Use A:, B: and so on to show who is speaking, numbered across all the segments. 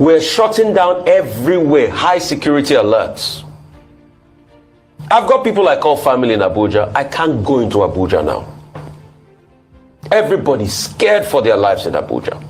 A: We're shutting down everywhere, high security alerts. I've got people I call family in Abuja. I can't go into Abuja now. Everybody's scared for their lives in Abuja.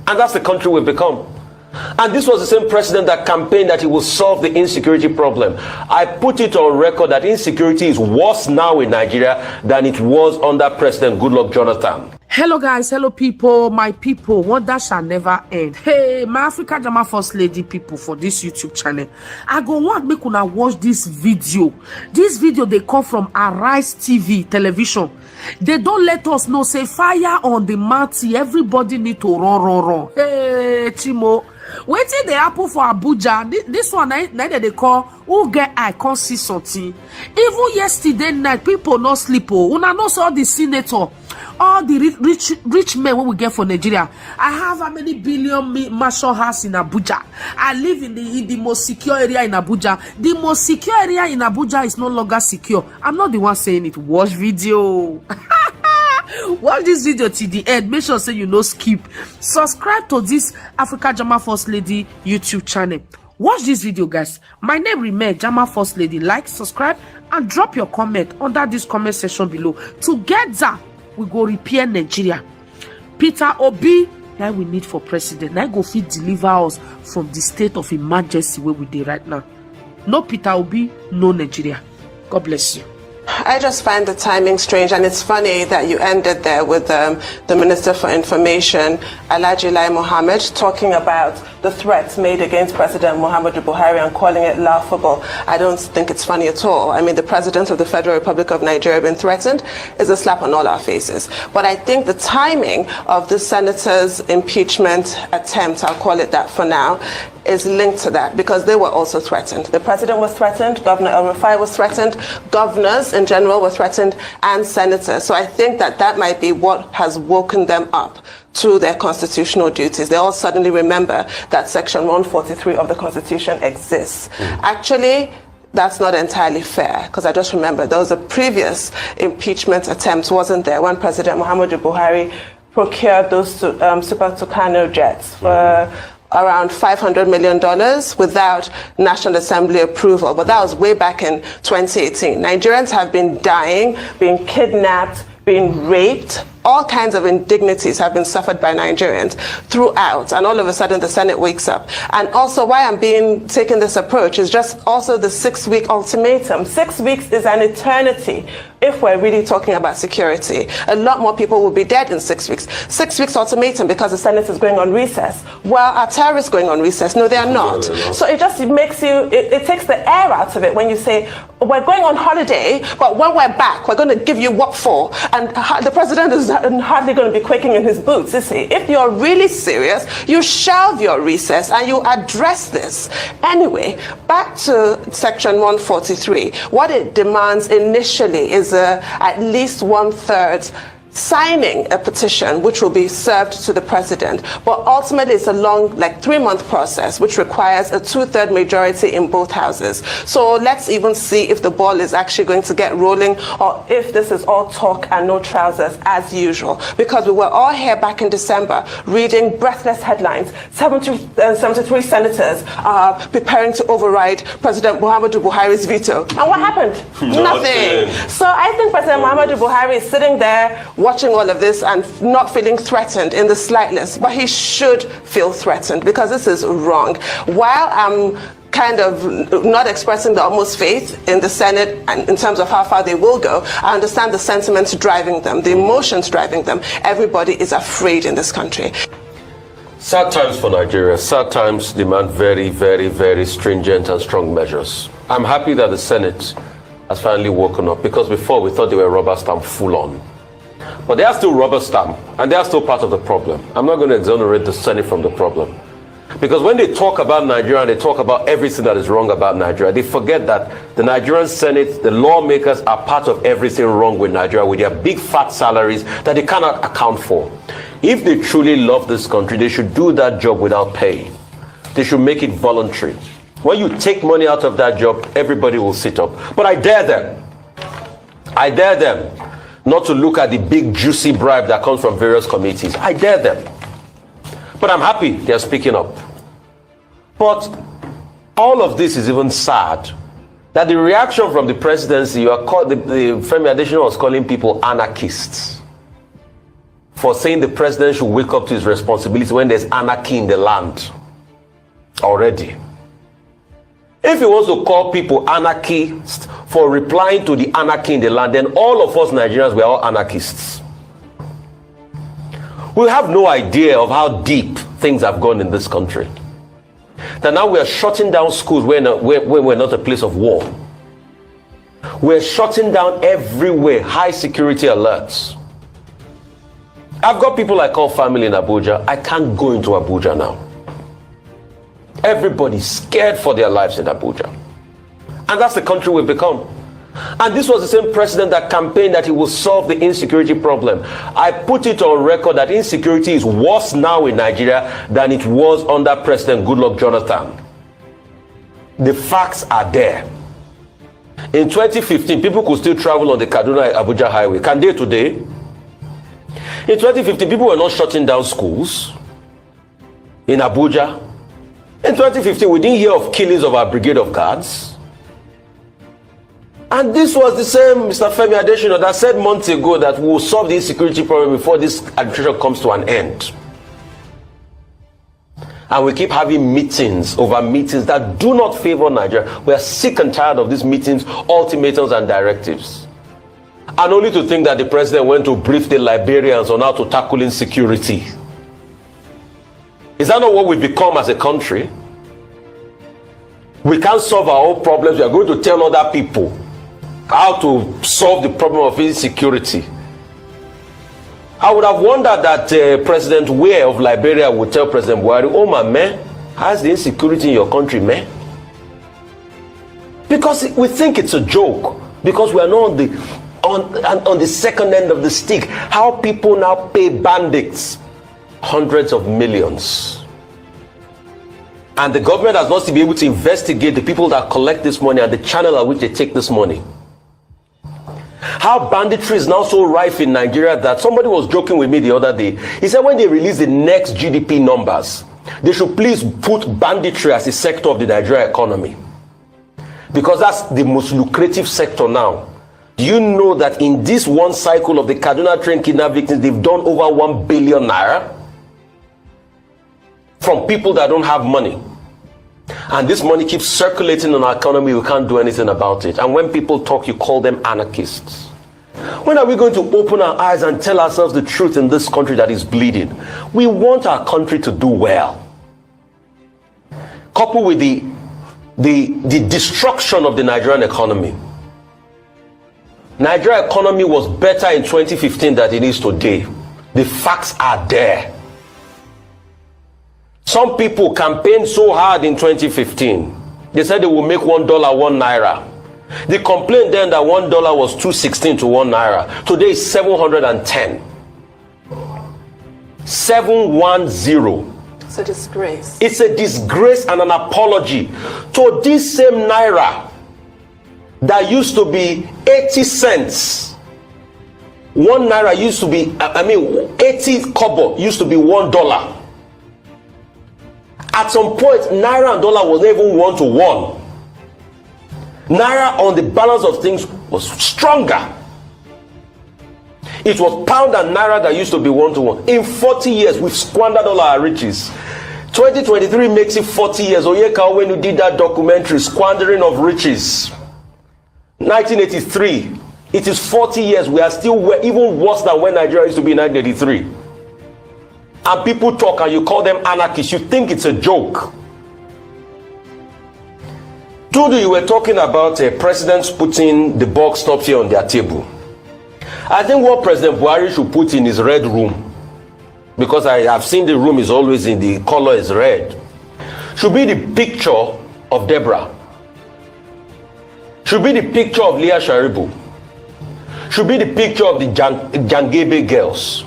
A: And that's the country we've become. And this was the same president that campaigned that he will solve the insecurity problem. I put it on record that insecurity is worse now in Nigeria than it was under President Goodluck Jonathan.
B: Hello guys, hello people, my people, wonder shall never end. Hey, my Africa Drama First Lady people for this YouTube channel. I go want make una watch this video. This video they come from Arise TV television. They don't let us know, say fire on the mountain, everybody need to run. Hey, Timo. Waiting the apple for Abuja. This one neither they call who get I can't see something. Even yesterday night, people not sleep. Una know all the senator, all the rich men what we get for Nigeria. I have how many billion mansion house in Abuja. I live in the most secure area in Abuja. The most secure area in Abuja is no longer secure. I'm not the one saying it. Watch video. Watch this video till the end. Make sure say you no skip. Subscribe to this Africa Drama First Lady YouTube channel. Watch this video, guys. My name remains Drama First Lady. Like, subscribe, and drop your comment under this comment section below. Together, we go repair Nigeria. Peter Obi, that we need for president. Now go fit deliver us from the state of emergency where we did right now. No Peter Obi, no Nigeria. God bless you.
C: I just find the timing strange, and it's funny that you ended there with the Minister for Information, Alhaji Lai Mohammed, talking about the threats made against President Muhammadu Buhari and calling it laughable. I don't think it's funny at all. I mean, the President of the Federal Republic of Nigeria being threatened is a slap on all our faces. But I think the timing of the senator's impeachment attempt, I'll call it that for now, is linked to that, because they were also threatened. The president was threatened, Governor El-Rufai was threatened, governors in general were threatened, and senators. So I think that that might be what has woken them up to their constitutional duties. They all suddenly remember that Section 143 of the Constitution exists. Actually, that's not entirely fair, because I just remember there was a previous impeachment attempt, wasn't there, when President Muhammadu Buhari procured those Super Tucano jets for around $500 million without National Assembly approval. But that was way back in 2018. Nigerians have been dying, being kidnapped, being raped. All kinds of indignities have been suffered by Nigerians throughout, and all of a sudden the Senate wakes up. And also why I'm taking this approach is just also the 6-week ultimatum. 6 weeks is an eternity if we're really talking about security. A lot more people will be dead in 6 weeks. 6 weeks ultimatum because the Senate is going on recess. Well, are terrorists going on recess? No, they are not. So it just makes you, it takes the air out of it when you say, we're going on holiday, but when we're back, we're going to give you what for? And the president is hardly going to be quaking in his boots, is he? If you're really serious, you shelve your recess and you address this. Anyway, back to Section 143. What it demands initially is at least 1/3 signing a petition which will be served to the president. But ultimately it's a long, like 3-month process, which requires a 2/3 majority in both houses. So let's even see if the ball is actually going to get rolling, or if this is all talk and no trousers as usual. Because we were all here back in December reading breathless headlines. 73 senators are preparing to override President Muhammadu Buhari's veto. And what happened? Nothing. So I think President Muhammadu Buhari is sitting there watching all of this and not feeling threatened in the slightest, but he should feel threatened, because this is wrong. While I'm kind of not expressing the utmost faith in the Senate and in terms of how far they will go, I understand the sentiments driving them, the emotions driving them. Everybody is afraid in this country.
A: Sad times for Nigeria. Sad times demand very, very, very stringent and strong measures. I'm happy that the Senate has finally woken up, because before we thought they were rubber stamp full on. But they are still rubber stamp, and they are still part of the problem. I'm not going to exonerate the Senate from the problem. Because when they talk about Nigeria and they talk about everything that is wrong about Nigeria, they forget that the Nigerian Senate, the lawmakers, are part of everything wrong with Nigeria, with their big fat salaries that they cannot account for. If they truly love this country, they should do that job without pay. They should make it voluntary. When you take money out of that job, everybody will sit up. But I dare them not to look at the big juicy bribe that comes from various committees. I dare them. But I'm happy they're speaking up. But all of this is even sad. That the reaction from the presidency, the Femi Adesina was calling people anarchists for saying the president should wake up to his responsibility when there's anarchy in the land already. If he wants to call people anarchists for replying to the anarchy in the land, then all of us Nigerians, we are all anarchists. We have no idea of how deep things have gone in this country. That now we are shutting down schools when we're not a place of war. We're shutting down everywhere, high security alerts. I've got people I call family in Abuja. I can't go into Abuja now. Everybody's scared for their lives in Abuja. And that's the country we've become. And this was the same president that campaigned that he will solve the insecurity problem. I put it on record that insecurity is worse now in Nigeria than it was under President Goodluck Jonathan. The facts are there. In 2015, people could still travel on the Kaduna-Abuja highway. Can they today? In 2015, people were not shutting down schools in Abuja. In 2015, we didn't hear of killings of our brigade of guards. And this was the same Mr. Femi Adesina that said months ago that we will solve the insecurity problem before this administration comes to an end. And we keep having meetings over meetings that do not favor Nigeria. We are sick and tired of these meetings, ultimatums and directives. And only to think that the president went to brief the Liberians on how to tackle insecurity. Is that not what we've become as a country? We can't solve our own problems. We are going to tell other people how to solve the problem of insecurity. I would have wondered that President Weah of Liberia would tell President Buhari, oh my man, how's the insecurity in your country, man? Because we think it's a joke. Because we are not on the second end of the stick. How people now pay bandits hundreds of millions. And the government has not to be able to investigate the people that collect this money and the channel at which they take this money. How banditry is now so rife in Nigeria that somebody was joking with me the other day. He said when they release the next GDP numbers, they should please put banditry as a sector of the Nigeria economy. Because that's the most lucrative sector now. Do you know that in this one cycle of the Kaduna train kidnap victims, they've done over 1 billion naira from people that don't have money? And this money keeps circulating in our economy. We can't do anything about it. And when people talk, you call them anarchists. When are we going to open our eyes and tell ourselves the truth in this country that is bleeding? We want our country to do well. Coupled with the destruction of the Nigerian economy. Nigerian economy was better in 2015 than it is today. The facts are there. Some people campaigned so hard in 2015. They said they will make $1 1 naira. They complained then that $1 was 2.16 to 1 naira. Today is 710. 710.
C: It's a disgrace.
A: It's a disgrace and an apology to this same naira that used to be 80 cents. 1 naira used to be, 80 kobo used to be $1. At some point, naira and dollar was not even 1 to 1. Naira on the balance of things was stronger. It was pound and naira that used to be 1 to 1. In 40 years, we've squandered all our riches. 2023 makes it 40 years. Oyeka, when you did that documentary, Squandering of Riches. 1983. It is 40 years. We are still even worse than when Nigeria used to be in 1983. And people talk and you call them anarchists. You think it's a joke. Dudu, you were talking about presidents putting the box stops here on their table. I think what President Buhari should put in his red room, because I have seen the room is always in the color is red, should be the picture of Deborah. Should be the picture of Leah Sharibu. Should be the picture of the Jangebe girls.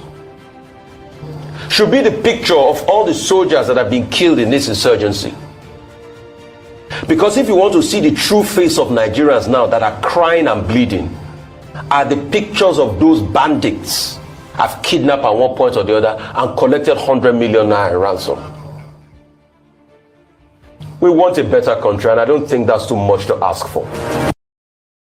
A: Should be the picture of all the soldiers that have been killed in this insurgency. Because if you want to see the true face of Nigerians now that are crying and bleeding, are the pictures of those bandits have kidnapped at one point or the other and collected 100 million naira ransom. We want a better country, and I don't think that's too much to ask for.